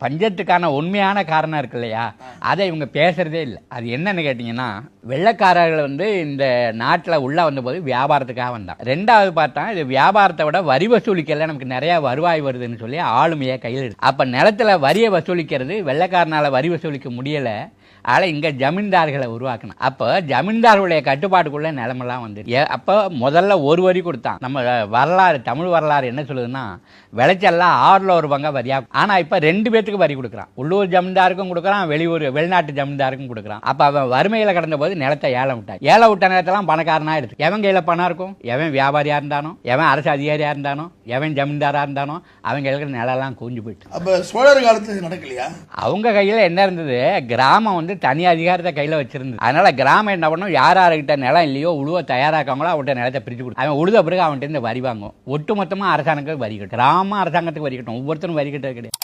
பஞ்சத்துக்கான உண்மையான காரணம் இருக்கு இல்லையா, அதை இவங்க பேசுறதே இல்லை. அது என்னன்னு கேட்டிங்கன்னா, வெள்ளைக்காரர்கள் இந்த நாட்டில் உள்ள வந்தபோது வியாபாரத்துக்காக வந்தான். ரெண்டாவது பார்த்தா இது வியாபாரத்தை விட வரி வசூலிக்கல நமக்கு நிறைய வருவாய் வருதுன்னு சொல்லி ஆளுமையை கையில் எடுத்து, அப்போ நிலத்துல வரியை வசூலிக்கிறது வெள்ளைக்காரனால வரி வசூலிக்க முடியலை. அதில் இங்கே ஜமீன்தார்களை உருவாக்கணும். அப்போ ஜமீன்தார்களுடைய கட்டுப்பாட்டுக்குள்ளே நிலமெல்லாம் வந்துடுது. அப்போ முதல்ல ஒரு வரி கொடுத்தான். நம்ம வரலாறு, தமிழ் வரலாறு என்ன சொல்லுதுன்னா, விளைச்சல்லாம் 1/6 வரியாக. ஆனால் இப்போ 2 பேத்துக்கு வரி கொடுக்குறான். உள்ளூர் ஜமீன்தாருக்கும் கொடுக்குறான், வெளிநாட்டு ஜமீன்தாருக்கும் கொடுக்குறான். அப்போ அவன் வறுமையில் கடந்த போது நிலத்தை ஏலம் விட்டான். ஏலம் விட்ட நேரத்தெல்லாம் பணக்காரனா எடுத்து, எவன் கையில் பணம் இருக்கும், எவன் வியாபாரியாக இருந்தானோ, எவன் அரசு அதிகாரியாக இருந்தானோ, எவன் ஜமீன்தாராக இருந்தானோ, அவங்க இருக்கிற நிலம்லாம் கூஞ்சு போயிட்டு. அப்போ சோழர் காலத்தில் நடக்கலையா? அவங்க கையில் என்ன இருந்தது, கிராமம் தனி அதிகாரத்தை கையில் வச்சிருந்தது. அதனால கிராமம் என்ன பண்ணும், யார்கிட்ட நிலம் இல்லையோ உழுவ தயாராக்காங்களோ அவன்கிட்ட நிலத்தை பிரித்து கொடுக்கும். அவன் உழுத பிறகு அவன்கிட்ட வரி வாங்கும். ஒட்டு மொத்தமாக அரசாங்கத்துக்கு வரி கட்டும். கிராம அரசாங்கத்துக்கு வரி கட்டும். ஒவ்வொருத்தரும் வரி கட்டுறது கிடையாது.